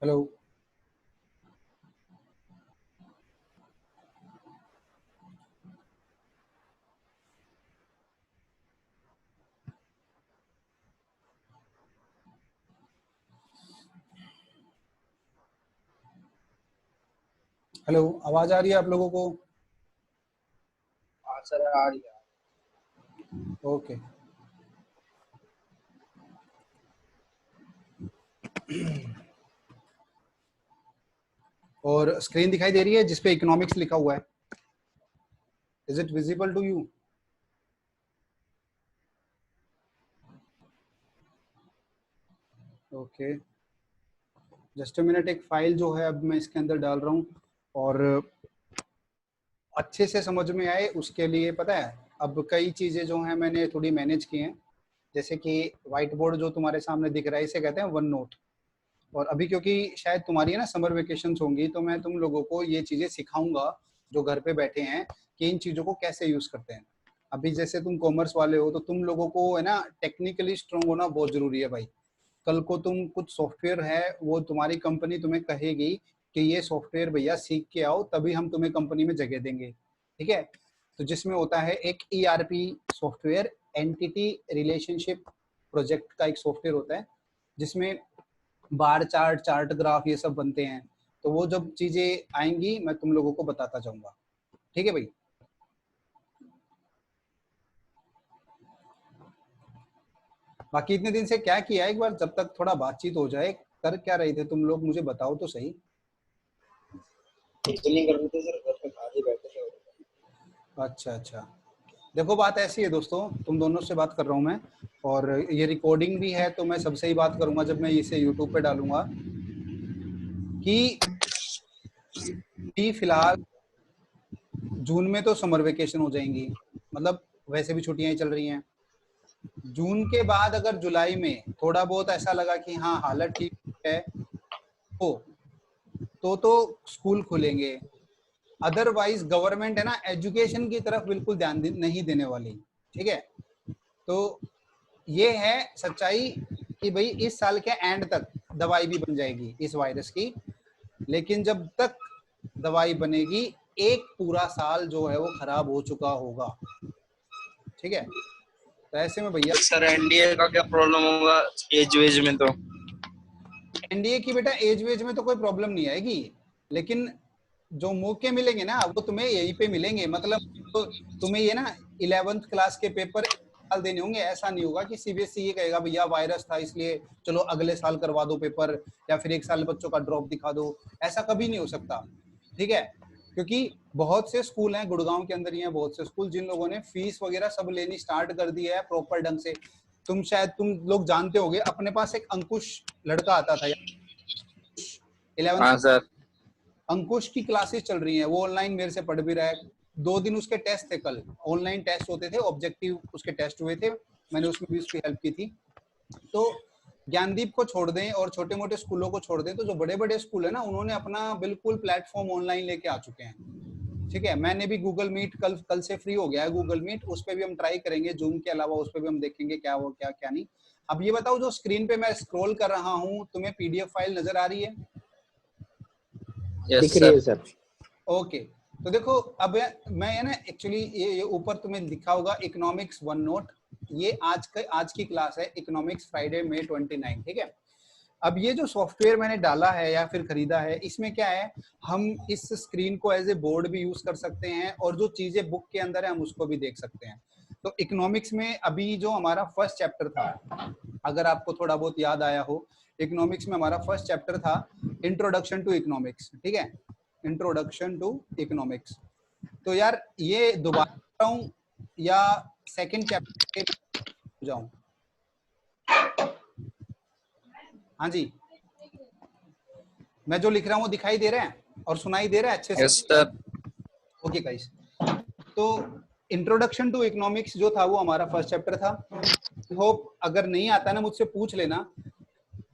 Hello. Hello, आवाज आ रही है आप लोगों को? हाँ सर, आ रही है। ओके। और स्क्रीन दिखाई दे रही है जिसपे इकोनॉमिक्स लिखा हुआ है? Is it visible to you? Okay, just a minute. एक फाइल जो है अब मैं इसके अंदर डाल रहा हूँ और अच्छे से समझ में आए उसके लिए पता है अब कई चीजें जो हैं मैंने थोड़ी मैनेज की हैं। जैसे कि व्हाइट बोर्ड जो तुम्हारे सामने दिख रहा है इसे कहते हैं वन नोट। और अभी क्योंकि शायद तुम्हारी है ना समर वेकेशन होंगी तो मैं तुम लोगों को ये चीजें सिखाऊंगा जो घर पे बैठे हैं कि इन चीजों को कैसे यूज करते हैं। अभी जैसे तुम कॉमर्स वाले हो तो तुम लोगों को है ना टेक्निकली स्ट्रांग होना बहुत जरूरी है भाई। कल को तुम कुछ सॉफ्टवेयर है वो तुम्हारी कंपनी तुम्हें कहेगी कि ये सॉफ्टवेयर भैया सीख के आओ तभी हम तुम्हें कंपनी में जगह देंगे। ठीक है। तो जिसमें होता है एक ERP software, entity relationship project का एक सॉफ्टवेयर होता है जिसमें बार चार्ट, चार्ट ग्राफ ये सब बनते हैं। तो वो जब चीजें आएंगी मैं तुम लोगों को बताता जाऊंगा। ठीक है भाई। बाकी इतने दिन से क्या किया है एक बार जब तक थोड़ा बातचीत हो जाए, कर क्या रहे थे तुम लोग मुझे बताओ तो सही। कुछ नहीं कर रहे थे सर, घर पे खाली बैठे थे। अच्छा अच्छा। देखो बात ऐसी है दोस्तों, तुम दोनों से बात कर रहा हूँ मैं और ये रिकॉर्डिंग भी है तो मैं सबसे ही बात करूंगा जब मैं इसे यूट्यूब पे डालूंगा कि फिलहाल जून में तो समर वेकेशन हो जाएंगी, मतलब वैसे भी छुट्टियां ही चल रही हैं। जून के बाद अगर जुलाई में थोड़ा बहुत ऐसा लगा कि हाँ हालत ठीक है तो स्कूल खुलेंगे। अदरवाइज गवर्नमेंट है ना एजुकेशन की तरफ बिल्कुल ध्यान नहीं देने वाली। ठीक है। तो ये है सच्चाई कि भाई इस साल के एंड तक दवाई भी बन जाएगी इस वायरस की। लेकिन जब तक दवाई बनेगी एक पूरा साल जो है वो खराब हो चुका होगा। ठीक है। तो ऐसे में भैया सर एनडीए का क्या प्रॉब्लम होगा एज वेज में? तो एनडीए की बेटा एज वेज में तो कोई प्रॉब्लम नहीं आएगी, लेकिन जो मौके मिलेंगे ना वो तुम्हें यहीं पे मिलेंगे। मतलब तो तुम्हें ये ना 11th क्लास के पेपर साल देने होंगे। ऐसा नहीं होगा कि सीबीएसई ये कहेगा भैया वायरस था इसलिए चलो अगले साल करवा दो पेपर या फिर एक साल बच्चों का ड्रॉप दिखा दो। ऐसा कभी नहीं हो सकता। ठीक है। क्योंकि बहुत से स्कूल हैं गुड़गांव के अंदर ही हैं बहुत से स्कूल जिन लोगों ने फीस वगैरह सब लेनी स्टार्ट कर दी है प्रॉपर ढंग से। तुम लोग जानते होंगे अपने पास एक अंकुश लड़का आता था 11th। हाँ सर। अंकुश की क्लासेस चल रही हैं, वो ऑनलाइन मेरे से पढ़ भी रहा है। 2 दिन उसके टेस्ट थे, कल ऑनलाइन टेस्ट होते थे, ऑब्जेक्टिव उसके टेस्ट हुए थे। मैंने उसमें भी उसकी हेल्प की थी। तो ज्ञानदीप को छोड़ दें और छोटे मोटे स्कूलों को छोड़ दें तो जो बड़े बड़े स्कूल है ना उन्होंने अपना बिल्कुल प्लेटफॉर्म ऑनलाइन लेके आ चुके हैं। ठीक है। मैंने भी गूगल मीट कल कल से फ्री हो गया है गूगल मीट, उस पर भी हम ट्राई करेंगे। जूम के अलावा उस पर भी हम देखेंगे क्या वो क्या क्या नहीं। अब ये बताओ जो स्क्रीन पे मैं स्क्रॉल कर रहा हूँ तुम्हें पीडीएफ फाइल नजर आ रही है? यस दिख रही सर। है सर। ओके। तो देखो अब मैं है ना एक्चुअली ये ऊपर तुम्हें लिखा होगा इकोनॉमिक्स वन नोट। ये आज की क्लास है इकोनॉमिक्स फ्राइडे मई 29। ठीक है। अब ये जो सॉफ्टवेयर मैंने डाला है या फिर खरीदा है इसमें क्या है, हम इस स्क्रीन को एज ए बोर्ड भी यूज कर सकते हैं और जो चीजें बुक के अंदर है हम उसको भी देख सकते हैं। तो इकोनॉमिक्स में अभी जो हमारा फर्स्ट चैप्टर था, अगर आपको थोड़ा बहुत याद आया हो, इकोनॉमिक्स में हमारा फर्स्ट चैप्टर था इंट्रोडक्शन टू इकोनॉमिक्स। ठीक है। Introduction to economics. तो यार ये दोबारा हूँ या सेकंड चैप्टर पे जाऊं? हाँ जी, मैं जो लिख रहा हूँ वो दिखाई दे रहा है और सुनाई दे रहा है अच्छे से? Yes sir. Okay guys. तो इंट्रोडक्शन टू इकोनॉमिक्स जो था वो हमारा फर्स्ट चैप्टर था। होप अगर नहीं आता ना मुझसे पूछ लेना।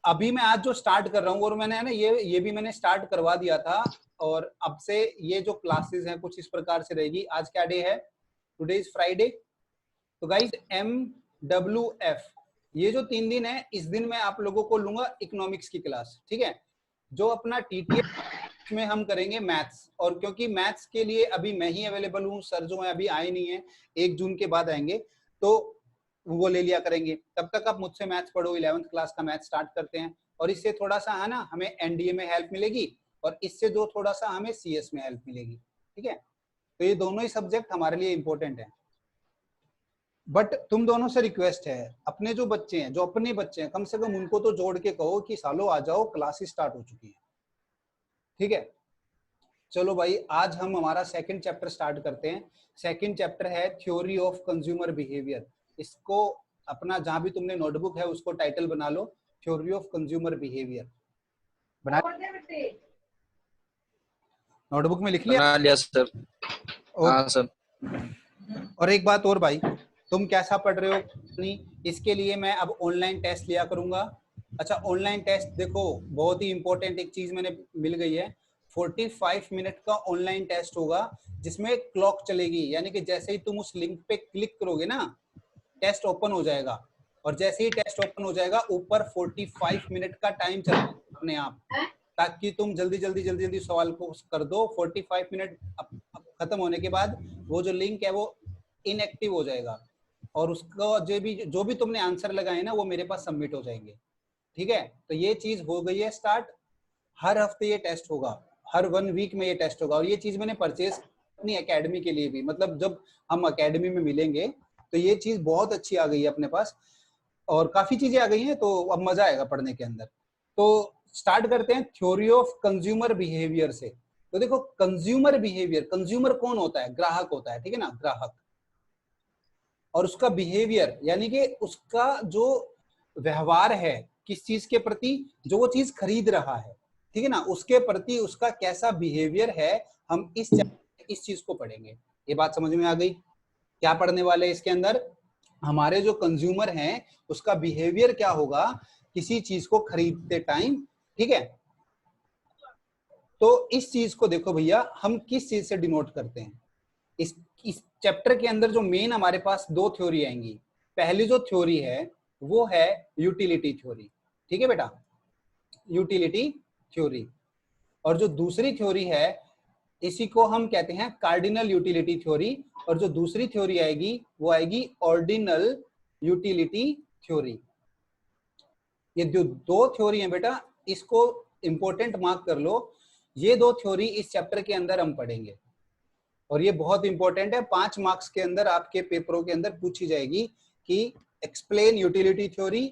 अभी मैं आज जो स्टार्ट कर रहा हूँ और मैंने है ना ये भी मैंने स्टार्ट करवा दिया था। और अब से ये जो क्लासेस हैं कुछ इस प्रकार से रहेगी। आज क्या डे है? Today is Friday. तो गाइस MWF ये जो 3 दिन है इस दिन मैं आप लोगों को लूंगा इकोनॉमिक्स की क्लास। ठीक है। जो अपना टीटीएस में हम करेंगे मैथ्स, और क्योंकि मैथ्स के लिए अभी मैं ही अवेलेबल हूँ, सर जो है अभी आए नहीं है, 1 जून के बाद आएंगे, तो वो ले लिया करेंगे। तब तक आप मुझसे मैथ्स पढ़ो, 11वीं क्लास का मैथ्स स्टार्ट करते हैं, और इससे थोड़ा सा है ना हमें एनडीए में हेल्प मिलेगी, और इससे जो थोड़ा सा हमें सीएस में हेल्प मिलेगी। ठीक है, तो ये दोनों ही सब्जेक्ट हमारे लिए इंपॉर्टेंट है। बट तुम दोनों से रिक्वेस्ट है, अपने जो बच्चे हैं, जो अपने बच्चे हैं, कम से कम उनको तो जोड़ के कहो कि सालों आ जाओ, क्लासेस स्टार्ट हो चुकी है। ठीक है, चलो भाई, आज हम हमारा सेकंड चैप्टर स्टार्ट करते हैं। सेकंड चैप्टर है थ्योरी ऑफ कंज्यूमर बिहेवियर। इसको अपना जहां भी तुमने नोटबुक है उसको टाइटल बना लो, थ्योरी ऑफ कंज्यूमर बिहेवियर। बना नोटबुक में लिख लिया? बना लिया सर। हाँ सर। और एक बात और भाई, तुम कैसा पढ़ रहे हो नहीं, इसके लिए मैं अब ऑनलाइन टेस्ट लिया करूंगा। अच्छा, ऑनलाइन टेस्ट देखो, बहुत ही इंपॉर्टेंट एक चीज मैंने मिल गई है, 45 मिनट का ऑनलाइन टेस्ट होगा, जिसमें क्लॉक चलेगी, यानी कि जैसे ही तुम उस लिंक पे क्लिक करोगे ना, टेस्ट ओपन हो जाएगा, और जैसे ही टेस्ट ओपन हो जाएगा ऊपर 45 मिनट का टाइम चलेगा अपने आप, ताकि तुम जल्दी जल्दी जल्दी जल्दी सवाल को कर दो। 45 मिनट खत्म होने के बाद वो जो लिंक है वो इनएक्टिव हो जाएगा, और उसका जो भी तुमने आंसर लगाए ना वो मेरे पास सबमिट हो जाएंगे। ठीक है, तो ये चीज हो गई है स्टार्ट। हर हफ्ते ये टेस्ट होगा, हर 1 वीक में ये टेस्ट होगा, और ये चीज मैंने परचेज अपनी एकेडमी के लिए भी, मतलब जब हम एकेडमी में मिलेंगे तो ये चीज बहुत अच्छी आ गई है अपने पास, और काफी चीजें आ गई हैं, तो अब मजा आएगा पढ़ने के अंदर। तो स्टार्ट करते हैं थ्योरी ऑफ कंज्यूमर बिहेवियर से। तो देखो, कंज्यूमर बिहेवियर, कंज्यूमर कौन होता है? ग्राहक होता है, ठीक है ना, ग्राहक। और उसका बिहेवियर यानी कि उसका जो व्यवहार है किस चीज के प्रति, जो वो चीज खरीद रहा है, ठीक है ना, उसके प्रति उसका कैसा बिहेवियर है, हम इस चीज को पढ़ेंगे। ये बात समझ में आ गई? क्या पढ़ने वाले इसके अंदर? हमारे जो कंज्यूमर हैं उसका बिहेवियर क्या होगा किसी चीज को खरीदते टाइम। ठीक है, तो इस चीज को देखो भैया, हम किस चीज से डिनोट करते हैं। इस चैप्टर के अंदर जो मेन हमारे पास 2 थ्योरी आएंगी। पहली जो थ्योरी है वो है यूटिलिटी थ्योरी। ठीक है बेटा, यूटिलिटी थ्योरी। और जो दूसरी थ्योरी है इसी को हम कहते हैं कार्डिनल यूटिलिटी थ्योरी, और जो दूसरी थ्योरी आएगी वो आएगी ऑर्डिनल यूटिलिटी थ्योरी। ये जो 2 थ्योरी है बेटा, इसको इंपॉर्टेंट मार्क कर लो। ये 2 थ्योरी इस चैप्टर के अंदर हम पढ़ेंगे, और ये बहुत इंपॉर्टेंट है। 5 मार्क्स के अंदर आपके पेपरों के अंदर पूछी जाएगी कि explain utility theory,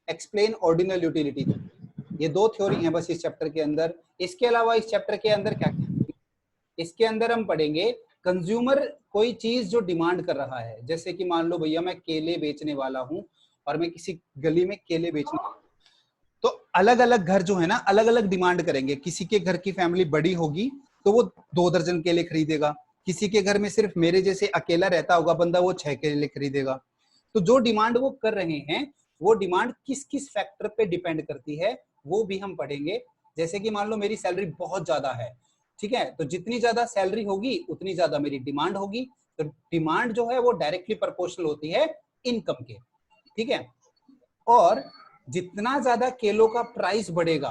explain ordinal utility theory. ये 2 थ्योरी हैं बस इस चैप्टर के अंदर। इसके अलावा इस चैप्टर के अंदर क्या, इसके अंदर हम पढ़ेंगे कंज्यूमर कोई चीज जो डिमांड कर रहा है। जैसे कि मान लो भैया मैं केले बेचने वाला हूं, और मैं किसी गली में केले बेचने, तो अलग अलग घर जो है ना अलग अलग डिमांड करेंगे। किसी के घर की फैमिली बड़ी होगी तो वो 2 दर्जन केले खरीदेगा, किसी के घर में सिर्फ मेरे जैसे अकेला रहता होगा बंदा, वो 6 केले खरीदेगा। तो जो डिमांड वो कर रहे हैं, वो डिमांड किस किस फैक्टर पे डिपेंड करती है वो भी हम पढ़ेंगे। जैसे कि मान लो मेरी सैलरी बहुत ज्यादा है, ठीक है, तो जितनी ज्यादा सैलरी होगी उतनी ज्यादा मेरी डिमांड होगी। तो डिमांड जो है वो डायरेक्टली प्रोपोर्शनल होती है इनकम के। ठीक है, और जितना ज्यादा केलों का प्राइस बढ़ेगा,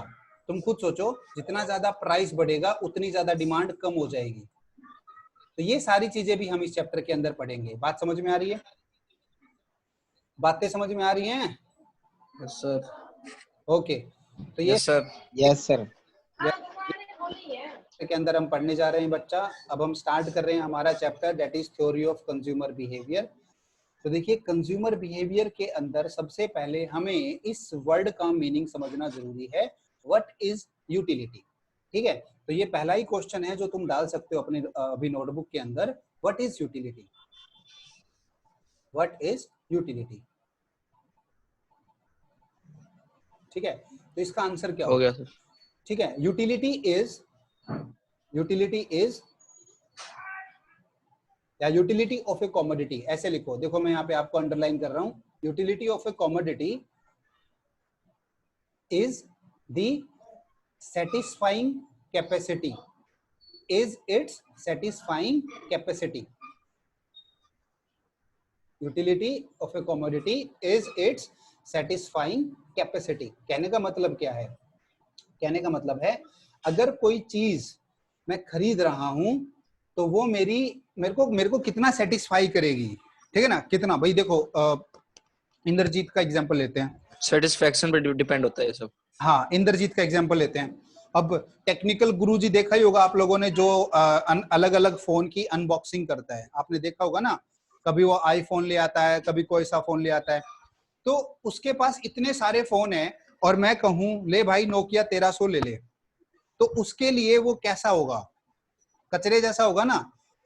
तुम खुद सोचो, जितना ज्यादा प्राइस बढ़ेगा उतनी ज्यादा डिमांड कम हो जाएगी। तो ये सारी चीजें भी हम इस चैप्टर के अंदर पढ़ेंगे। बात समझ में आ रही है? बातें समझ में आ रही हैं? Yes sir. ओके, तो ये यस सर। Yes sir. के अंदर हम पढ़ने जा रहे हैं बच्चा। अब हम स्टार्ट कर रहे हैं हमारा chapter, that is theory of consumer behaviour. तो देखिए, कंज्यूमर बिहेवियर के अंदर सबसे पहले हमें इस वर्ड का मीनिंग समझना जरूरी है, व्हाट इज यूटिलिटी। ठीक है, तो ये पहला ही क्वेश्चन है जो तुम डाल सकते हो अपने अभी नोटबुक के अंदर, what is utility, what is utility. ठीक है, तो इसका आंसर क्या हो होगा? गया सर। ठीक है, यूटिलिटी इज या यूटिलिटी ऑफ ए कॉमोडिटी, ऐसे लिखो। देखो मैं यहाँ पे आपको अंडरलाइन कर रहा हूं, utility of A commodity is the satisfying capacity, is its satisfying capacity. Utility of a commodity is its satisfying capacity। कहने का मतलब क्या है कहने का मतलब है अगर कोई चीज मैं खरीद रहा हूं तो वो मेरे को कितना सेटिस्फाई करेगी, ठीक है ना, कितना। भाई देखो इंद्रजीत का एग्जांपल लेते हैं। सेटिस्फेक्शन पे डिपेंड होता है ये सब। हाँ, इंद्रजीत का एग्जांपल लेते हैं। अब टेक्निकल गुरुजी देखा ही होगा आप लोगों ने, जो अलग अलग फोन की अनबॉक्सिंग करता है, आपने देखा होगा ना। कभी वो आईफोन ले आता है, कभी कोई सा फोन ले आता है। तो उसके पास इतने सारे फोन हैं और मैं कहूं ले भाई नोकिया 1300 ले ले, तो उसके लिए वो कैसा होगा, कचरे जैसा होगा ना,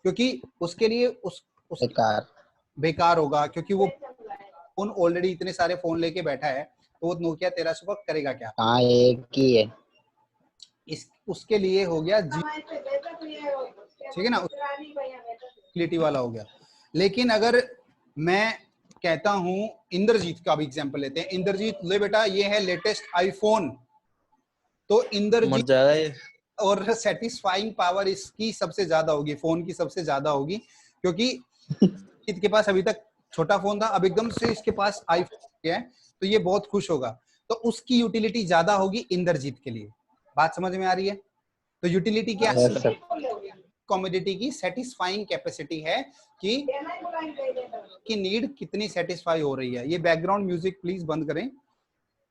क्योंकि उसके लिए उस बेकार होगा, क्योंकि वो फोन ऑलरेडी इतने सारे फोन लेके बैठा है, तो वो नोकिया 1300 का करेगा क्या। हाँ एक ही है। उसके लिए हो गया ठीक है ना, क्लिटी वाला हो गया। लेकिन अगर मैं कहता हूं, इंद्रजीत का भी एग्जांपल लेते हैं। इंद्रजीत ले बेटा ये है लेटेस्ट आईफोन, तो इंद्रजीत और सेटिस्फाइंग पावर इसकी सबसे ज्यादा होगी, फोन की सबसे ज्यादा होगी, क्योंकि इसके पास अभी तक छोटा फोन था, अब एकदम से इसके पास आईफोन है, तो ये बहुत खुश होगा। तो उसकी यूटिलिटी ज्यादा होगी इंद्रजीत के लिए। बात समझ में आ रही है। तो यूटिलिटी क्या है, कमोडिटी की सेटिस्फाइंग कैपेसिटी है कि नीड कितनी सेटिस्फाई हो रही है। ये बैकग्राउंड म्यूजिक प्लीज बंद करें,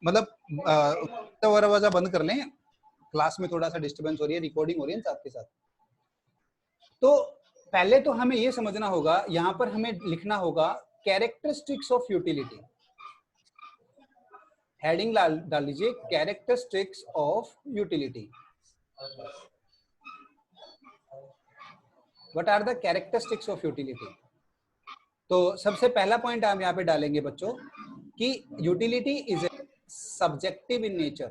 मतलब आवाज़ बंद कर लें, क्लास में थोड़ा सा डिस्टरबेंस हो रही है, रिकॉर्डिंग हो रही है साथ के साथ। तो पहले तो हमें ये समझना होगा, यहां पर हमें लिखना होगा कैरेक्टरिस्टिक्स ऑफ यूटिलिटी। हेडिंग डाल लीजिए characteristics of utility. What are the characteristics of utility. तो सबसे पहला पॉइंट हम यहाँ पे डालेंगे बच्चों कि utility is subjective in nature.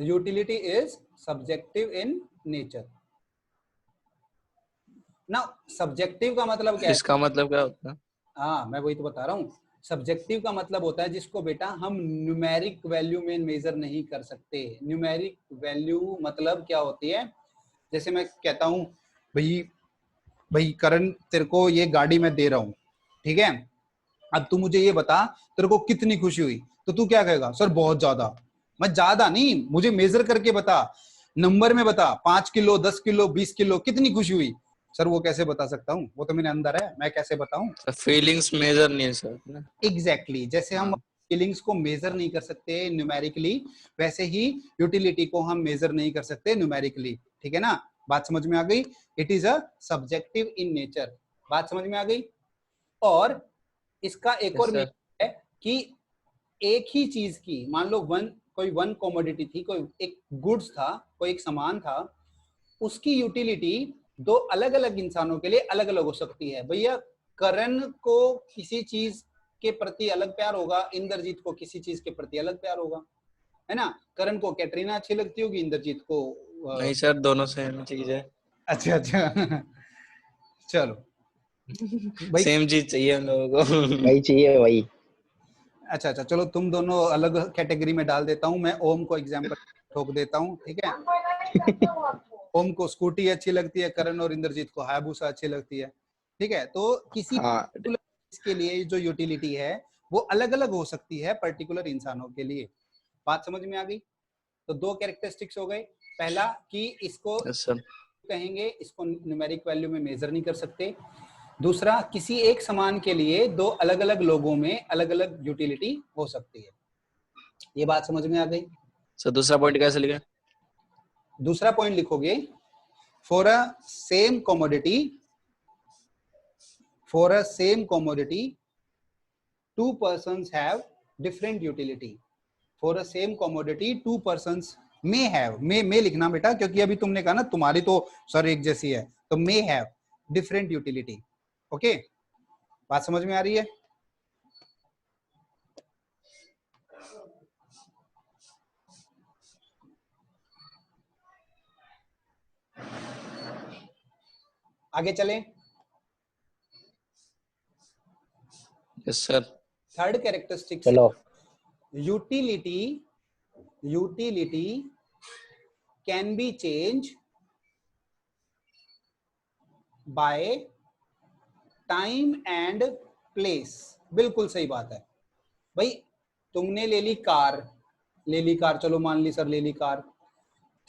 Utility is subjective in nature. ना सब्जेक्टिव का मतलब क्या है? इसका मतलब क्या होता है? हाँ मैं वही तो बता रहा हूँ। सब्जेक्टिव का मतलब होता है जिसको बेटा हम न्यूमेरिक वैल्यू में मेजर नहीं कर सकते। न्यूमेरिक वैल्यू मतलब क्या होती है, जैसे मैं कहता हूँ भाई करण तेरे को ये गाड़ी मैं दे रहा हूँ, ठीक है, अब तू मुझे ये बता तेरे को कितनी खुशी हुई, तो तू क्या कहेगा, सर बहुत ज्यादा। मैं ज्यादा नहीं, मुझे मेजर करके बता, नंबर में बता, 5 किलो 10 किलो 20 किलो कितनी खुशी हुई। सर वो कैसे बता सकता हूँ, वो तो मेरे अंदर है, मैं कैसे बताऊं। फीलिंग्स मेजर नहीं है सर। एग्जैक्टली जैसे हम फीलिंग्स को मेजर नहीं कर सकते न्यूमेरिकली, वैसे ही यूटिलिटी को हम मेजर नहीं कर सकते न्यूमेरिकली। ठीक है ना, बात समझ में आ गई। It is a subjective in nature. बात समझ में आ गई। और इसका एक और मीनिंग है कि एक ही चीज की, मान लो कोई वन कमोडिटी थी, कोई एक गुड्स था, कोई एक सामान था, उसकी यूटिलिटी दो अलग अलग इंसानों के लिए अलग अलग हो सकती है। भैया करण को किसी चीज के प्रति अलग प्यार होगा, इंद्रजीत को किसी चीज के प्रति अलग प्यार होगा, है ना। करण को कैटरीना अच्छी लगती होगी, इंद्रजीत को नहीं सर, दोनों सेम चीज है। अच्छा अच्छा चलो भाई सेम चीज चाहिए हम लोगों को। वही चाहिए वही। अच्छा अच्छा चलो, तुम दोनों अलग कैटेगरी में डाल देता हूँ मैं। ओम को एग्जाम्पल ठोक देता हूँ, ठीक है। ओम को स्कूटी अच्छी लगती है, करण और इंद्रजीत को हायाबुसा अच्छी लगती है, ठीक है। तो किसी के लिए जो यूटिलिटी है वो अलग अलग हो सकती है पर्टिकुलर इंसानों के लिए। बात समझ में आ गई। तो दो कैरेक्टरिस्टिक्स हो गए। पहला कि इसको कहेंगे, इसको न्यूमेरिक वैल्यू में मेजर नहीं कर सकते। दूसरा, किसी एक सामान के लिए दो अलग अलग लोगों में अलग अलग यूटिलिटी हो सकती है। ये बात समझ में आ गई। सर दूसरा पॉइंट कैसे लिखें? दूसरा पॉइंट लिखोगे, for a same commodity, for a same commodity two persons have different utility. For a same commodity two persons may have, may लिखना बेटा, क्योंकि अभी तुमने कहा ना तुम्हारी तो सर एक जैसी है, तो may have different utility. Okay, बात समझ में आ रही है। आगे चलें। Yes sir. थर्ड कैरेक्टरिस्टिक, चलो। Utility can be change by time and place. बिल्कुल सही बात है भाई। तुमने ले ली कार, चलो मान ली सर ले ली कार,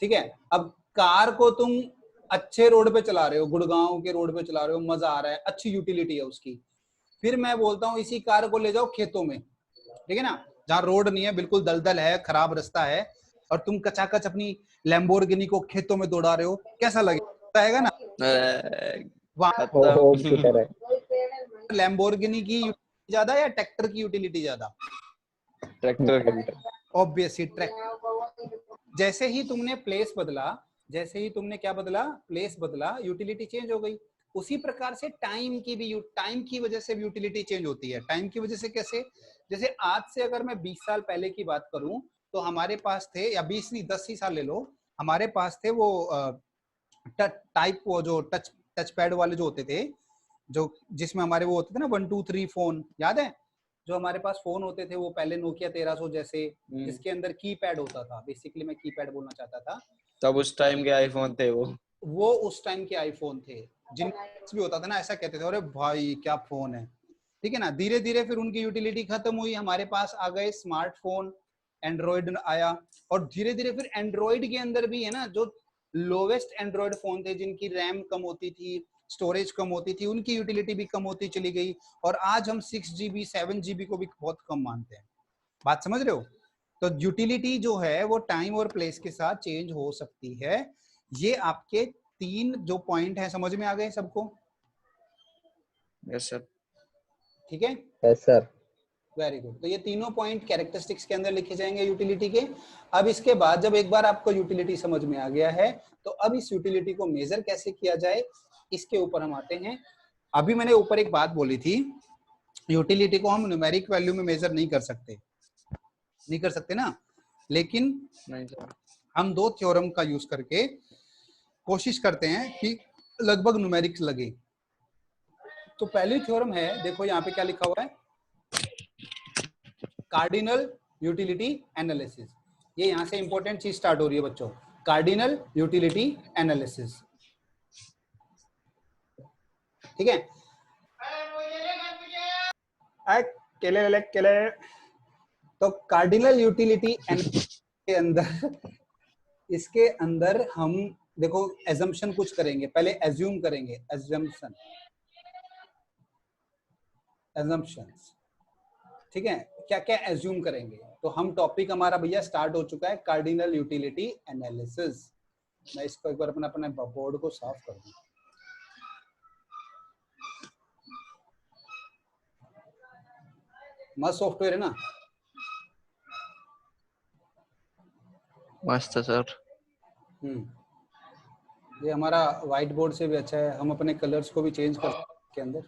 ठीक है। अब कार को तुम अच्छे रोड पे चला रहे हो, गुड़गांव के रोड पे चला रहे हो, मजा आ रहा है, अच्छी यूटिलिटी है उसकी। फिर मैं बोलता हूँ इसी कार को ले जाओ खेतों में, ठीक है ना, जहाँ रोड नहीं है, बिल्कुल दलदल है, खराब रास्ता है, और तुम कचाकच अपनी लैम्बोर्गिनी को खेतों में दौड़ा रहे हो, कैसा लगेगा ना? वहां होम की तरह। लैम्बोर्गिनी की यूटिलिटी ज्यादा या ट्रैक्टर की यूटिलिटी ज्यादा? ट्रैक्टर। Obviously tractor. जैसे ही तुमने प्लेस बदला, जैसे ही तुमने क्या बदला, प्लेस बदला, यूटिलिटी चेंज हो गई। उसी प्रकार से टाइम की भी, टाइम की वजह से भी यूटिलिटी चेंज होती है। टाइम की वजह से कैसे? जैसे आज से अगर मैं 20 साल पहले की बात करूं तो हमारे पास थे, या 20 नहीं 10 ही साल ले लो, हमारे पास थे वो टाइप, वो जो टच पैड वाले जो होते थे, जो जिसमें हमारे वो होते थे ना 1 2 3 फोन, याद है? जो हमारे पास फोन होते थे वो पहले नोकिया 1300 जैसे, जिसके अंदर कीपैड होता था। बेसिकली मैं कीपैड बोलना चाहता था। तब उस टाइम के आईफोन थे वो उस टाइम के आईफोन थे, जिन भी होता था ना, ऐसा कहते थे अरे भाई क्या फोन है, ठीक है ना। धीरे धीरे फिर उनकी यूटिलिटी खत्म हुई, हमारे पास आ गए स्मार्टफोन, एंड्रॉइड आया, और धीरे धीरे फिर एंड्रॉइड के अंदर भी है ना, जो लोवेस्ट एंड्रॉइड फोन थे, जिनकी रैम कम होती थी, स्टोरेज कम होती थी, उनकी यूटिलिटी भी कम होती चली गई, और आज हम 6 GB 7 GB को भी बहुत कम मानते हैं। बात समझ रहे हो? तो यूटिलिटी जो है वो टाइम और प्लेस के साथ चेंज हो सकती है। ये आपके 3 जो पॉइंट है, समझ में आ गए सबको? Yes sir. ठीक है, यस सर। Very good. तो ये तीनों पॉइंट कैरेक्टरिस्टिक्स के अंदर लिखे जाएंगे यूटिलिटी के। अब इसके बाद जब एक बार आपको यूटिलिटी समझ में आ गया है, तो अब इस यूटिलिटी को मेजर कैसे किया जाए, इसके ऊपर हम आते हैं। अभी मैंने ऊपर एक बात बोली थी, यूटिलिटी को हम न्यूमेरिक वैल्यू में मेजर नहीं कर सकते ना, लेकिन नहीं सर। हम 2 थ्योरम का यूज करके कोशिश करते हैं कि लगभग न्यूमेरिक्स लगे। तो पहली थ्योरम है, देखो यहाँ पे क्या लिखा हुआ है, कार्डिनल यूटिलिटी एनालिसिस। ये यहाँ से इंपॉर्टेंट चीज स्टार्ट हो रही है बच्चों, कार्डिनल यूटिलिटी एनालिसिस, ठीक है। केले तो कार्डिनल यूटिलिटी के अंदर, इसके अंदर हम देखो एजम्पशन कुछ करेंगे, पहले एज्यूम करेंगे, एजम्पशंस, ठीक है। क्या क्या एज्यूम करेंगे, तो हम टॉपिक हमारा भैया स्टार्ट हो चुका है, कार्डिनल यूटिलिटी एनालिसिस। मैं इसको एक बार अपना बोर्ड को साफ कर दूं। मस्त सॉफ्टवेयर है ना? मस्त सर। ये हमारा व्हाइट बोर्ड से भी अच्छा है, हम अपने कलर्स को भी चेंज कर सकते हैं अंदर।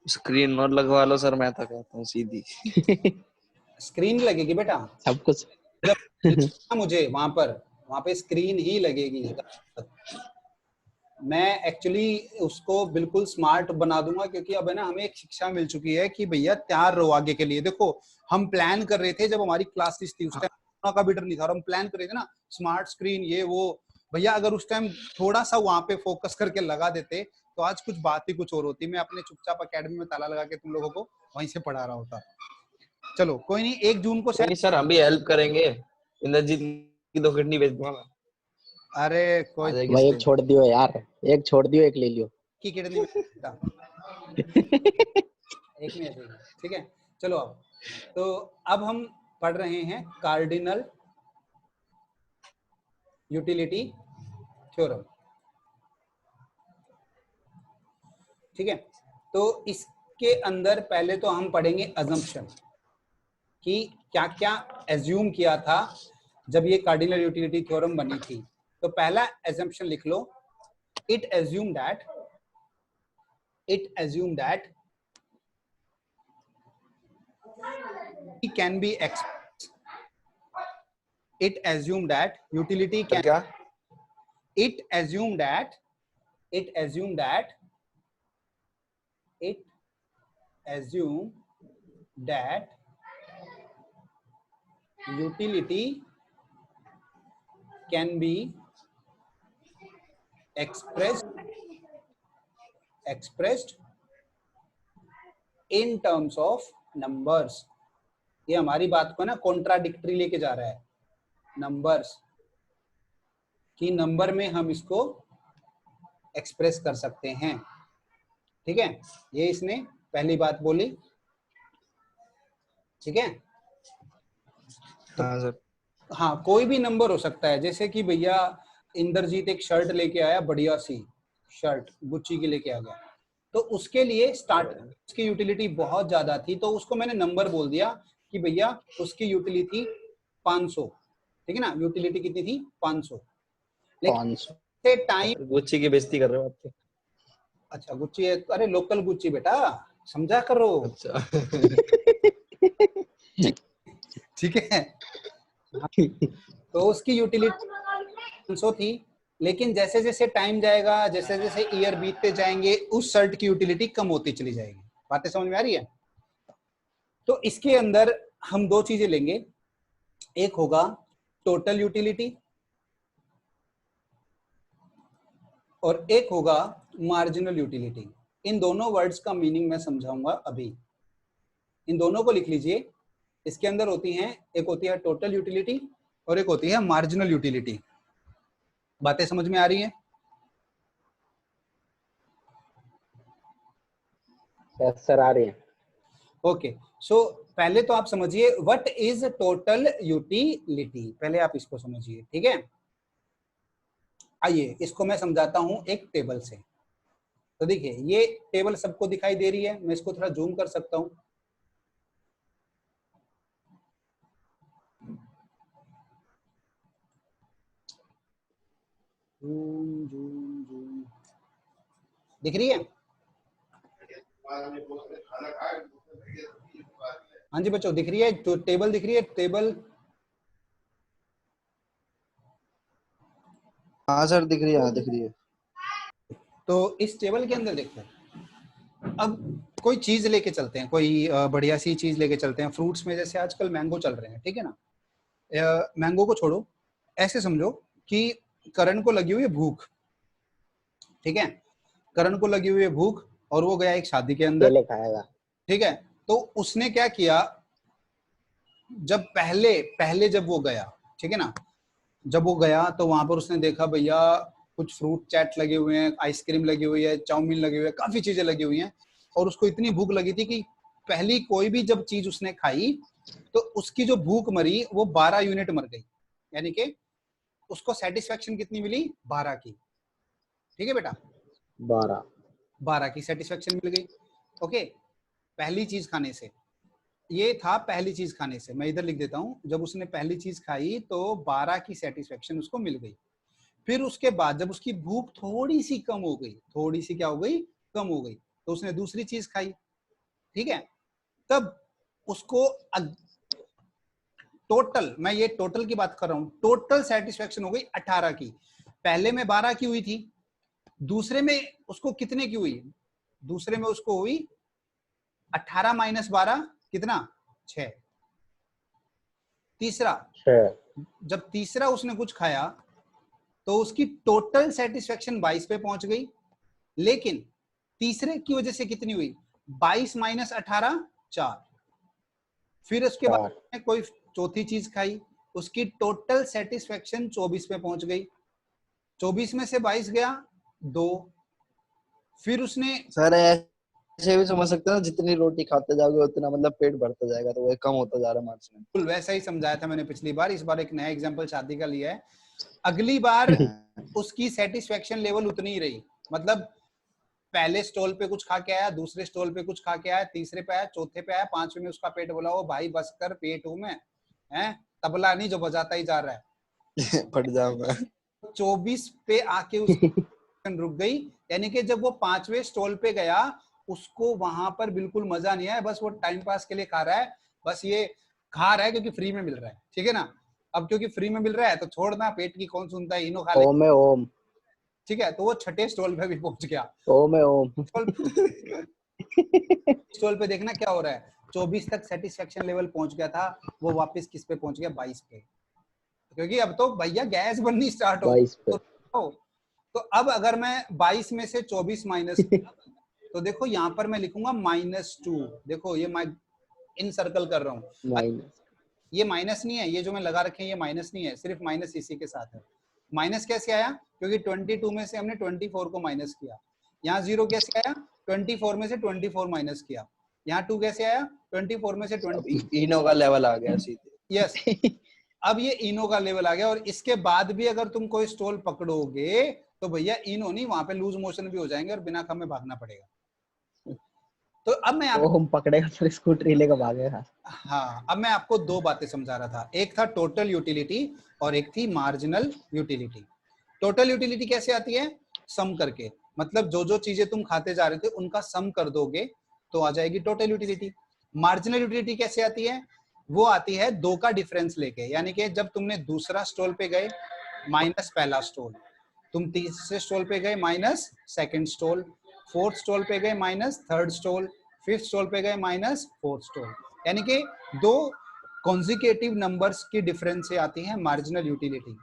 स्क्रीन और लगवा लो सर, मैं तो कहता हूँ सीधी। स्क्रीन लगेगी बेटा सब कुछ। जब मुझे वहां पे स्क्रीन ही लगेगी। मैं एक्चुअली उसको बिल्कुल स्मार्ट बना दूंगा, क्योंकि अब है ना, हमें एक शिक्षा मिल चुकी है कि भैया तैयार रहो आगे के लिए। देखो हम प्लान कर रहे थे जब हमारी क्लास थी, उस टाइम का भी डर नहीं था, और हम प्लान कर रहे थे ना स्मार्ट स्क्रीन ये वो। भैया अगर उस टाइम थोड़ा सा वहां पे फोकस करके लगा देते तो आज कुछ बात ही कुछ और होती। मैं अपने चुपचाप अकेडमी में ताला लगा के तुम लोगों को वहीं से पढ़ा रहा होता। चलो कोई नहीं, 1 जून को नहीं सर, हम भी हेल्प करेंगे। इंद्रजीत की 2 किडनी बेच दूंगा मैं। अरे कोई भाई एक छोड़ दियो यार, एक छोड़ दियो, एक ले लियो। की किडनी में एक में ऐसे ही, ठीक है। चलो अब हम पढ़ रहे हैं कार्डिनल यूटिलिटी थ्योरम, ठीक है। तो इसके अंदर पहले तो हम पढ़ेंगे अजम्पशन, कि क्या क्या एज्यूम किया था जब ये कार्डिनल यूटिलिटी थ्योरम बनी थी। तो पहला एजम्पशन लिख लो, it assume that can be expressed. It assumed that utility can. क्या? It assumed that utility can be expressed in terms of numbers. ये हमारी बात को ना कॉन्ट्राडिक्टरी लेके जा रहा है, नंबर्स कि नंबर में हम इसको एक्सप्रेस कर सकते हैं। ठीक है, ये इसने पहली बात बोली। ठीक है, हाँ सर। हाँ कोई भी नंबर हो सकता है, जैसे कि भैया इंद्रजीत एक शर्ट लेके आया, बढ़िया सी शर्ट गुच्ची की लेके आ गया, तो उसके लिए स्टार्ट उसकी यूटिलिटी बहुत ज्यादा थी, तो उसको मैंने नंबर बोल दिया कि भैया उसकी यूटिलिटी 500। ठीक है ना, यूटिलिटी कितनी थी 500। लेकिन टाइम गुच्ची की बेइज्जती कर रहे हो आप तो। अच्छा गुच्ची है, अरे लोकल गुच्ची बेटा, समझा करो। अच्छा। ठीक है, तो उसकी यूटिलिटी 500 थी, लेकिन जैसे जैसे टाइम जाएगा, जैसे जैसे ईयर बीतते जाएंगे, उस शर्ट की यूटिलिटी कम होती चली जाएगी। बातें समझ में आ रही है? तो इसके अंदर हम दो चीजें लेंगे, एक होगा टोटल यूटिलिटी और एक होगा मार्जिनल यूटिलिटी। इन दोनों वर्ड्स का मीनिंग मैं समझाऊंगा अभी, इन दोनों को लिख लीजिए। इसके अंदर होती हैं, एक होती है टोटल यूटिलिटी और एक होती है मार्जिनल यूटिलिटी। बातें समझ में आ रही हैं? सर आ रही है। ओके, सो पहले तो आप समझिए व्हाट इज टोटल यूटिलिटी, पहले आप इसको समझिए। ठीक है, आइए इसको मैं समझाता हूं एक टेबल से। तो देखिए ये टेबल सबको दिखाई दे रही है, मैं इसको थोड़ा जूम कर सकता हूं। जूम जूम जूम, दिख रही है? हाँ जी बच्चों, दिख रही है? तो टेबल दिख रही है, टेबल? हाँ सर दिख रही है, हाँ दिख रही है। तो इस टेबल के अंदर देखो, अब कोई चीज लेके चलते हैं, कोई बढ़िया सी चीज लेके चलते हैं। फ्रूट्स में जैसे आजकल मैंगो चल रहे हैं, ठीक है ना, मैंगो को छोड़ो, ऐसे समझो कि करण को लगी हुई है भूख। ठीक है, करण को लगी हुई है भूख और वो गया एक शादी के अंदर। केले खाएगा। ठीक है, तो उसने क्या किया, जब पहले पहले जब वो गया, ठीक है ना, जब वो गया तो वहां पर उसने देखा भैया कुछ फ्रूट चैट लगे हुए हैं, आइसक्रीम लगी हुई है, चाउमीन लगी हुई है, काफी चीजें लगी हुई हैं, और उसको इतनी भूख लगी थी कि पहली कोई भी जब चीज उसने खाई तो उसकी जो भूख मरी वो 12 यूनिट मर गई, यानी कि उसको सेटिस्फेक्शन कितनी मिली, 12 की। ठीक है बेटा, 12 की सेटिस्फेक्शन मिल गई। ओके, पहली चीज खाने से, ये था पहली चीज खाने से, मैं इधर लिख देता हूं, जब उसने पहली चीज खाई तो 12 की सेटिस्फेक्शन उसको मिल गई। फिर उसके बाद जब उसकी भूख थोड़ी सी कम हो गई, थोड़ी सी क्या हो गई, कम हो गई, तो उसने दूसरी चीज खाई। ठीक है, तब उसको टोटल, मैं ये टोटल की बात कर रहा हूं, टोटल सेटिस्फेक्शन हो गई 18 की। पहले में 12 की हुई थी, दूसरे में उसको कितने की हुई, दूसरे में उसको हुई 18 माइनस 12 कितना, 6। तीसरा, जब तीसरा उसने कुछ खाया तो उसकी टोटल सेटिस्फेक्शन 22 पे पहुंच गई, लेकिन तीसरे की वजह से कितनी हुई, 22 माइनस 18 4। फिर उसके बाद कोई चौथी चीज खाई, उसकी टोटल सेटिस्फेक्शन 24 पे पहुंच गई, 24 में से 22 गया 2। फिर उसने सर ऐसे भी समझ सकते हैं, जितनी रोटी खाते जाओगे उतना मतलब पेट बढ़ता जाएगा, तो वो कम होता जा रहा है मार्क्स में। बिल्कुल वैसा ही समझाया था मैंने पिछली बार, इस बार एक नया एग्जांपल शादी का लिया है। अगली बार उसकी सेटिस्फेक्शन लेवल उतनी ही रही, मतलब पहले स्टॉल पे कुछ खा के आया, दूसरे स्टॉल पे कुछ खा के आया, तीसरे पे आया, चौथे पे आया, पांचवे में उसका पेट बोला, ओ भाई बस कर, पेट हूं मैं, हैं तबला नहीं जो बजाता ही जा रहा है। फट जाऊंगा। 24 पे आके उसकी रुक गई, यानी कि जब वो 5वें स्टॉल पे गया उसको वहां पर बिल्कुल मजा नहीं आया, बस वो टाइम पास के लिए खा रहा है, बस ये खा रहा है क्योंकि फ्री में मिल रहा है। ठीक है ना, अब क्योंकि फ्री में मिल रहा है तो छोड़ना, पेट की कौन सुनता है, इनो खा ले। ओम है ओम। ठीक है, तो वो छठे स्टॉल पे भी पहुंच गया। ओम है ओम। स्टॉल पे देखना क्या हो रहा है, 24 तक सेटिस्फेक्शन लेवल पहुंच गया था, वो वापस किस पे पहुंच गया, 22 पे, क्योंकि अब तो भैया गैस बननी स्टार्ट हो 22 पे। तो अब अगर मैं 22 में से 24 माइनस तो देखो यहाँ पर मैं लिखूंगा -2। देखो ये मैं इन सर्कल कर रहा हूँ, माइनस। ये माइनस नहीं है, ये जो मैं लगा रखे हैं ये माइनस नहीं है, सिर्फ माइनस इसी के साथ है। माइनस कैसे आया? क्योंकि 22 में से हमने 24 को माइनस किया। यहाँ 0 कैसे आया? 24 में से 24 माइनस किया। यहाँ 2 कैसे आया? 24 में से 20। इनो का लेवल आ गया सीधे। यस, अब ये इनो का लेवल आ गया। और इसके बाद भी अगर तुम कोई स्टॉल पकड़ोगे तो भैया इनो नहीं, वहां पे लूज मोशन भी हो जाएंगे और बिना खम्मे भागना पड़ेगा। तो अब मैं वो हम पकड़ेगा फिर स्कूटरी लेकर भागेगा। हाँ, अब मैं आपको दो बातें समझा रहा था, एक था टोटल यूटिलिटी और एक थी मार्जिनल यूटिलिटी। टोटल यूटिलिटी कैसे आती है? सम करके, मतलब जो जो चीजें तुम खाते जा रहे थे उनका सम कर दोगे तो आ जाएगी टोटल यूटिलिटी। मार्जिनल यूटिलिटी कैसे आती है? वो आती है दो का डिफरेंस लेके, यानी कि जब तुमने दूसरा स्टॉल पे गए माइनस पहला स्टॉल, तुम तीसरे स्टॉल पे गए minus second stall, fourth stall पे गए minus third stall, fifth stall पे गए माइनस फोर्थ स्टॉल, यानी कि दो कॉन्जिक्यूटिव नंबर्स की डिफरेंस से आती है मार्जिनल यूटिलिटी।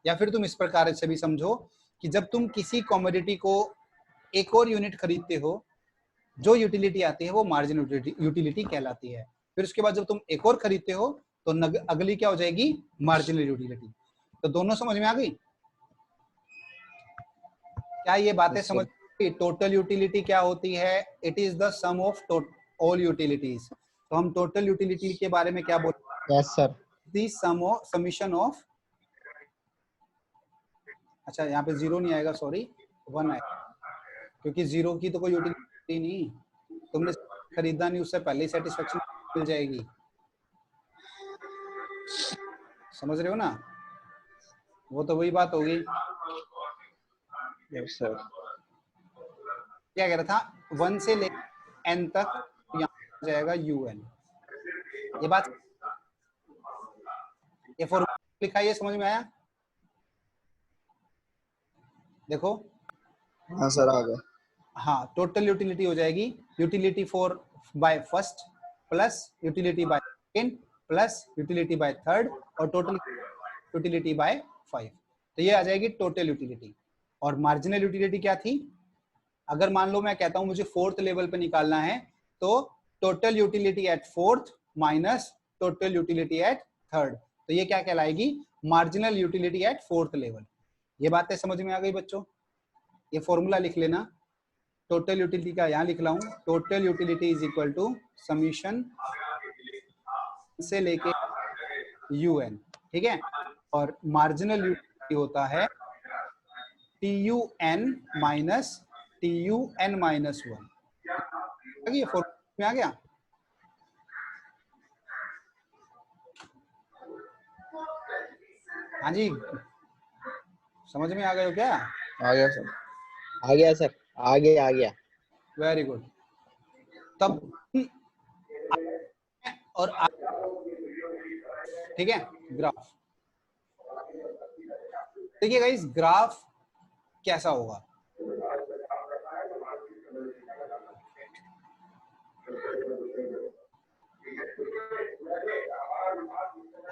या फिर तुम इस प्रकार से भी समझो कि जब तुम किसी कमोडिटी को एक और यूनिट खरीदते हो, जो यूटिलिटी आती है वो मार्जिनल यूटिलिटी कहलाती है। फिर उसके बाद जब तुम एक और खरीदते हो तो अगली क्या हो जाएगी? Marginal utility. तो दोनों समझ में आ गई? क्या ये बातें समझ? टोटल यूटिलिटी क्या होती है? It is the sum of all utilities. तो हम टोटल यूटिलिटी के बारे में क्या बोलते हैं? Yes sir. The summation of, अच्छा यहाँ पे 0 नहीं आएगा, सॉरी 1 आएगा, क्योंकि 0 की तो कोई यूटिलिटी नहीं, तुमने खरीदा नहीं उससे पहले ही सेटिस्फेक्शन मिल जाएगी। समझ रहे हो ना? वो तो वही बात होगी। Yes sir. क्या कह रहा था? 1 से लेकर n तक, यहाँ जाएगा un। ये बात, ये फॉर्मूला लिखा है, ये समझ में आया? देखो, हाँ सर आ गया। हाँ, टोटल यूटिलिटी हो जाएगी utility for by first plus utility by second plus utility by third और टोटल यूटिलिटी बाय 5। तो ये आ जाएगी टोटल यूटिलिटी। और मार्जिनल यूटिलिटी क्या थी? अगर मान लो मैं कहता हूं मुझे फोर्थ लेवल पे निकालना है, तो total utility at fourth minus total utility at third, तो ये क्या कहलाएगी? Marginal utility at fourth level. ये बातें समझ में आ गई बच्चों? ये फॉर्मूला लिख लेना, टोटल यूटिलिटी का यहाँ लिख रहा हूँ, total utility is equal to summation से लेके un, ठीक है? और मार्जिनल यूटिलिटी होता है TUN माइनस TUN माइनस 1। ये फॉर्मूला में आ गया? हाँ जी, समझ में आ गए हो क्या? आ गया सर। आ गया सर, आ गया। Very good. तब और ठीक है, ग्राफ देखिएगा, इस ग्राफ कैसा होगा?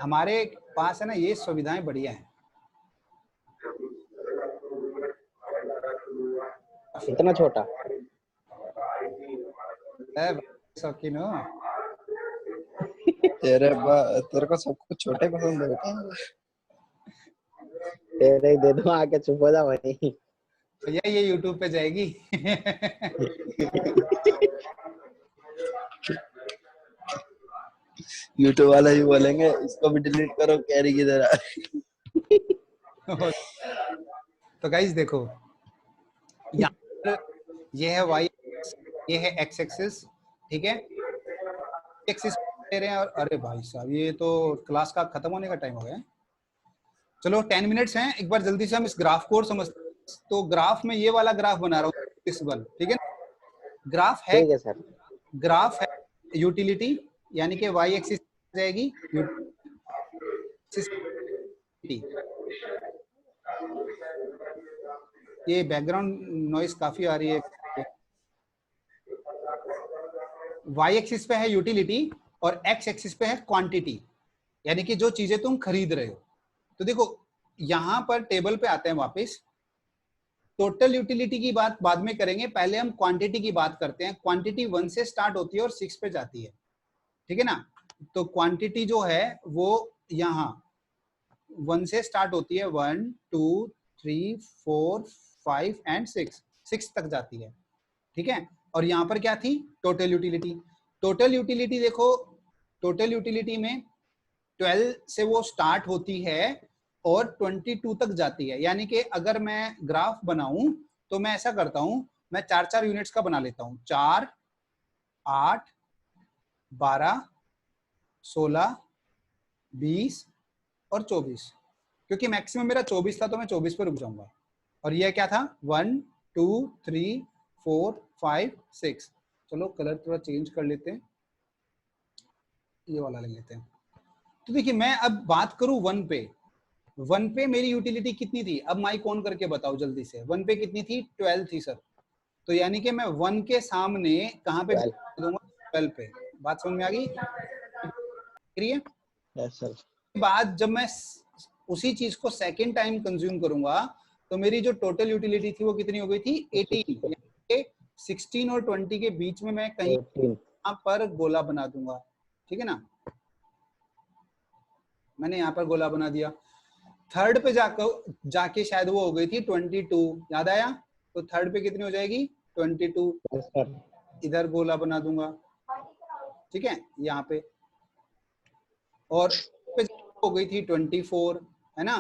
हमारे पास है ना ये सुविधाएं बढ़िया हैं। इतना छोटा? शौकीन हो? तेरे को सब कुछ छोटे पसंद है बेटा। तेरे ही दे दो, आके चुप हो जा वहीं। भैया ये YouTube पे जाएगी। यूट्यूब वाले ही बोलेंगे इसको भी डिलीट करो, कैरी किधर है। तो गाइस देखो, यहाँ पर ये है y, ये है x एक्सिस, ठीक है? एक्सिस ले रहे हैं। और अरे भाई साहब, ये तो क्लास का खत्म होने का टाइम हो गया। चलो 10 मिनट्स हैं, एक बार जल्दी से हम इस ग्राफ को और समझते हैं। तो ग्राफ में ये वाला ग्राफ बना रहा हूँ, इस वन, ठीक है? ग्राफ है, ठीक है सर। ग्राफ है यूटिलिटी, यानी कि y एक्सिस जाएगी ये बैकग्राउंड नॉइस काफी आ रही है। y एक्सिस पे है यूटिलिटी और x एक्सिस पे है क्वांटिटी, यानी कि जो चीजें तुम खरीद रहे हो। तो देखो यहां पर टेबल पे आते हैं वापस, टोटल यूटिलिटी की बात बाद में करेंगे, पहले हम क्वांटिटी की बात करते हैं। क्वांटिटी 1 से स्टार्ट होती है और 6 पे जाती है, ठीक है ना। तो क्वांटिटी जो है वो यहाँ 1 से स्टार्ट होती है, 1 2 3 4 5 एंड 6 तक जाती है, ठीक है। और यहाँ पर क्या थी, टोटल यूटिलिटी। टोटल यूटिलिटी देखो, टोटल यूटिलिटी में 12 से वो स्टार्ट होती है और 22 तक जाती है। यानी कि अगर मैं ग्राफ बनाऊं तो मैं ऐसा करता हूं, मैं 4-4 यूनिट्स का बना लेता हूं, 4 8 12 16 20 और 24, क्योंकि मैक्सिमम मेरा 24 था तो मैं 24 पे रुक जाऊंगा। और ये क्या था, 1 2 3 4 5 6। चलो कलर थोड़ा चेंज कर लेते हैं, ये वाला ले लेते हैं। तो देखिए मैं अब बात करूं 1 पे, 1 पे मेरी यूटिलिटी कितनी थी, अब माइक ऑन करके बताओ जल्दी से। 1 पे कितनी थी, 12 थी सर। तो यानी कि मैं 1 के सामने कहाँ पे दूंगा, 12 पे। बात समझ में आ गई? Yes sir. बाद जब मैं उसी चीज को सेकेंड टाइम कंज्यूम करूंगा तो मेरी जो टोटल यूटिलिटी थी वो कितनी हो गई थी, 18। 16 और 20 के बीच में मैं कहीं यहाँ पर गोला बना दूंगा, ठीक है ना। मैंने यहाँ पर गोला बना दिया। थर्ड पे जाके शायद वो हो गई थी 22, याद आया? तो थर्ड पे कितनी हो जाएगी, 22। इधर गोला बना दूंगा, ठीक है, यहाँ पे। और पे हो गई थी 24, है ना,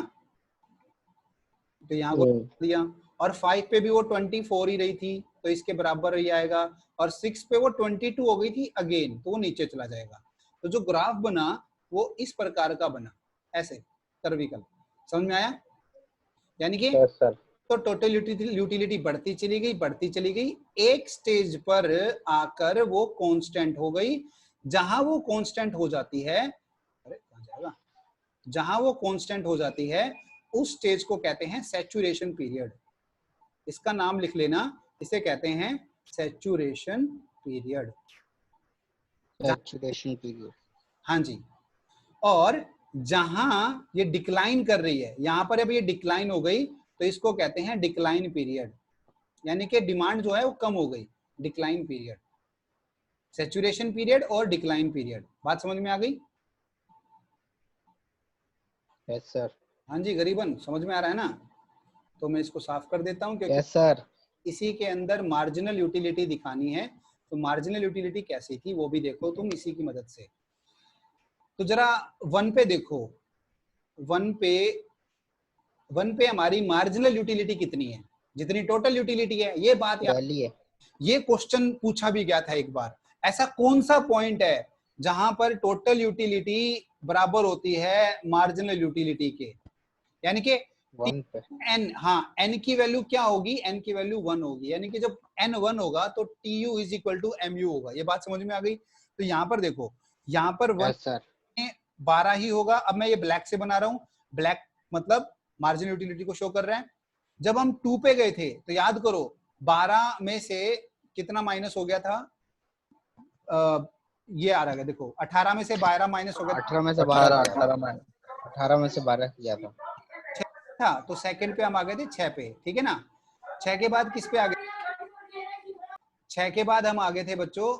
तो यहाँ को दिया। और 5 पे भी वो 24 ही रही थी, तो इसके बराबर ही आएगा। और 6 पे वो 22 हो गई थी अगेन, तो वो नीचे चला जाएगा। तो जो ग्राफ बना वो इस प्रकार का बना, ऐसे सर्विकल। समझ में आया? यानी कि तो टोटल यूटिलिटी बढ़ती चली गई, बढ़ती चली गई, एक स्टेज पर आकर वो कांस्टेंट हो गई। जहां वो कांस्टेंट हो जाती है, अरे कहां जाएगा, जहां वो कांस्टेंट हो जाती है उस स्टेज को कहते हैं सैचुरेशन पीरियड। इसका नाम लिख लेना, इसे कहते हैं सैचुरेशन पीरियड। सैचुरेशन पीरियड, हाँ जी। और जहां ये डिक्लाइन कर रही है, यहां पर अब ये डिक्लाइन हो गई, तो इसको कहते हैं डिक्लाइन पीरियड। यानी कि डिमांड जो है वो कम हो गई, डिक्लाइन पीरियड। सैचुरेशन पीरियड और डिक्लाइन पीरियड, बात समझ में आ गई? Yes sir. हाँ जी गरीबन, समझ में आ रहा है ना? तो मैं इसको साफ कर देता हूं क्योंकि यस सर। इसी के अंदर मार्जिनल यूटिलिटी दिखानी है। तो मार्जिनल यूटिलिटी कैसी थी वो भी देखो तुम इसी की मदद से। तो जरा 1 पे देखो, 1 पे हमारी मार्जिनल यूटिलिटी कितनी है, जितनी टोटल यूटिलिटी है। ये बात याद, ये क्वेश्चन पूछा भी गया था एक बार। ऐसा कौन सा पॉइंट है जहां पर टोटल यूटिलिटी बराबर होती है मार्जिनल यूटिलिटी के, यानी कि n, हाँ n की वैल्यू क्या होगी, n की वैल्यू 1 होगी। यानी कि जब n 1 होगा तो tu is equal to mu होगा। ये बात समझ में आ गई? तो यहाँ पर देखो, यहाँ पर 1 12 ही होगा। अब मैं ये ब्लैक से बना रहा हूँ, ब्लैक मतलब मार्जिनल यूटिलिटी को शो कर रहे हैं। जब हम 2 पे गए थे तो याद करो 12 में से कितना माइनस हो गया था, ये आ रहा है देखो, 18 में से 12 माइनस हो गया, 18 में से 12, 18 में से 12 किया था। तो सेकंड पे हम आ गए थे 6 पे, ठीक है ना। 6 के बाद किस पे आ गए, 6 के बाद हम आ गए थे बच्चों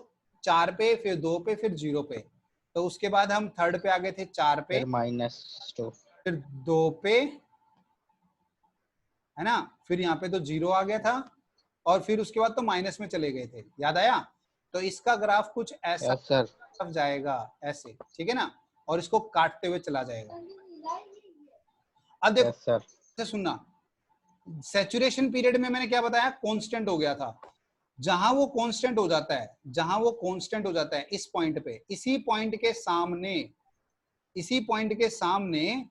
4 पे, फिर 2 पे, फिर 0 पे। तो उसके बाद हम थर्ड पे आ गए थे 4 पे, -2, फिर 2 पे, है ना, फिर यहाँ पे तो 0 आ गया था, और फिर उसके बाद तो माइनस में चले गए थे, याद आया? तो इसका ग्राफ कुछ ऐसा जाएगा, ऐसे, ठीक है ना, और इसको काटते हुए चला जाएगा। अब देखो सुनना, सैचुरेशन पीरियड में मैंने क्या बताया, कांस्टेंट हो गया था। जहां वो कांस्टेंट हो जाता है, जहां वो कांस्टेंट हो जाता है इस पॉइंट पे, इसी पॉइंट के सामने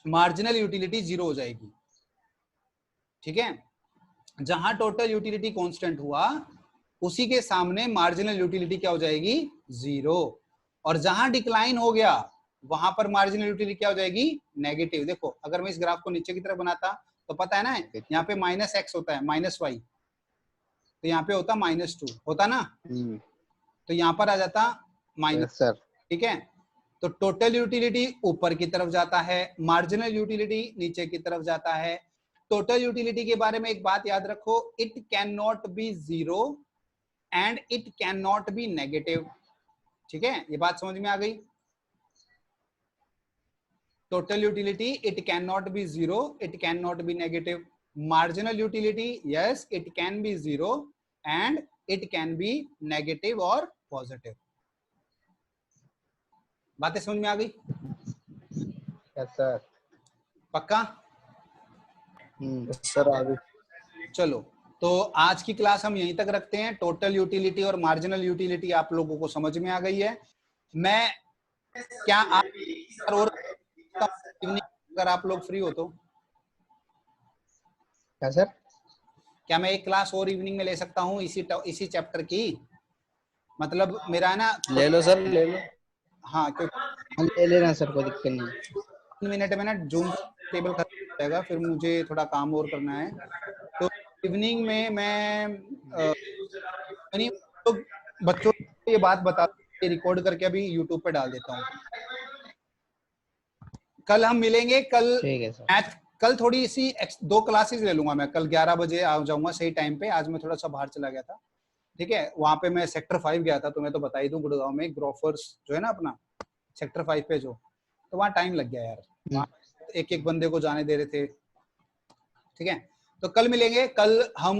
मार्जिनल यूटिलिटी 0 हो जाएगी, ठीक है। जहां टोटल यूटिलिटी कांस्टेंट हुआ उसी के सामने मार्जिनल यूटिलिटी क्या हो जाएगी, 0। और जहां डिक्लाइन हो गया वहां पर मार्जिनल यूटिलिटी क्या हो जाएगी, नेगेटिव। देखो अगर मैं इस ग्राफ को नीचे की तरफ बनाता तो पता है ना, यहाँ पे -x होता है, -y, तो यहाँ पे होता -2 होता ना, तो यहाँ पर आ जाता माइनस, ठीक है। तो टोटल यूटिलिटी ऊपर की तरफ जाता है, मार्जिनल यूटिलिटी नीचे की तरफ जाता है। टोटल यूटिलिटी के बारे में एक बात याद रखो, it can not be zero and it can not be negative. ठीक है, ये बात समझ में आ गई? Total utility it can not be zero, it can not be negative. Marginal utility yes it can be zero and it can be negative और positive. बातें समझ में आ गई? Yes sir. पक्का? सर आगे। चलो, तो आज की क्लास हम यहीं तक रखते हैं। टोटल यूटिलिटी और मार्जिनल यूटिलिटी आप लोगों को समझ में आ गई है। मैं क्या आप और अगर आप लोग फ्री हो तो क्या सर? क्या मैं एक क्लास और इवनिंग में ले सकता हूँ इसी चैप्टर की? मतलब मेरा है ना, ले लो सर, ले लो। हाँ, क्योंकि हाँ, ले लेना सर, कोई दिक्कत नहीं। 3 मिनट में ना जूम टेबल खत्म हो जाएगा, फिर मुझे थोड़ा काम और करना है। तो इवनिंग में मैं तो बच्चों को ये बात बता रिकॉर्ड करके अभी यूट्यूब पे डाल देता हूँ। कल हम मिलेंगे। कल ठीक है सर। मैथ, कल थोड़ी सी 2 क्लासेस ले लूंगा मैं। कल 11 बजे आ जाऊंगा सही टाइम पे। आज मैं थोड़ा सा बाहर चला गया था, ठीक है। वहां पे मैं सेक्टर 5 गया था, तो मैं तो बता ही दूं, गुड़गांव में ग्रोफर्स जो है ना अपना सेक्टर 5 पे जो, तो वहाँ टाइम लग गया यार। वहाँ एक एक बंदे को जाने दे रहे थे, ठीक है। तो कल मिलेंगे। कल हम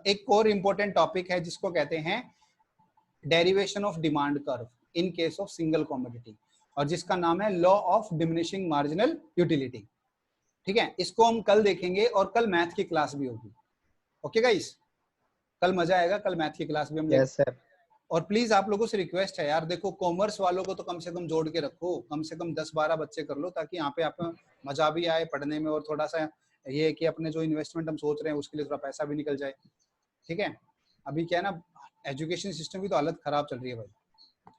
एक और इम्पोर्टेंट टॉपिक है जिसको कहते हैं derivation of demand curve in case of single commodity, और जिसका नाम है law of diminishing marginal utility. ठीक है, इसको हम कल देखेंगे और कल मैथ की क्लास भी होगी। ओके गाइस, कल मजा आएगा। कल मैथ की क्लास भी हम यस सर। और प्लीज आप लोगों से रिक्वेस्ट है यार, देखो कॉमर्स वालों को तो कम से कम जोड़ के रखो, कम से कम 10-12 बच्चे कर लो, ताकि यहाँ पे आपको मजा भी आए पढ़ने में, और थोड़ा सा ये कि अपने जो इन्वेस्टमेंट हम सोच रहे हैं उसके लिए थोड़ा पैसा भी निकल जाए। ठीक है, अभी क्या है ना, एजुकेशन सिस्टम की तो हालत खराब चल रही है भाई।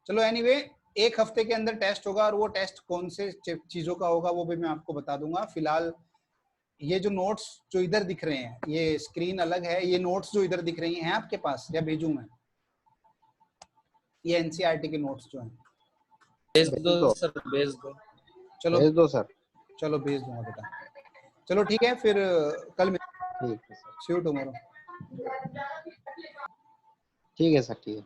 चलो एनीवे, एक हफ्ते के अंदर टेस्ट होगा, और वो टेस्ट कौन से चीजों का होगा वो भी मैं आपको बता दूंगा। फिलहाल ये जो नोट्स जो इधर दिख रहे हैं, ये स्क्रीन अलग है, ये नोट्स जो इधर दिख रही हैं आपके पास, या भेजूं मैं? ये एनसीईआरटी के नोट्स जो हैं, भेज दो सर, भेज दो। चलो भेज दो सर। चलो भेज दूंगा बेटा। चलो ठीक है, फिर कल ठीक है सर। C you tomorrow. ठीक है सर, ठीक है।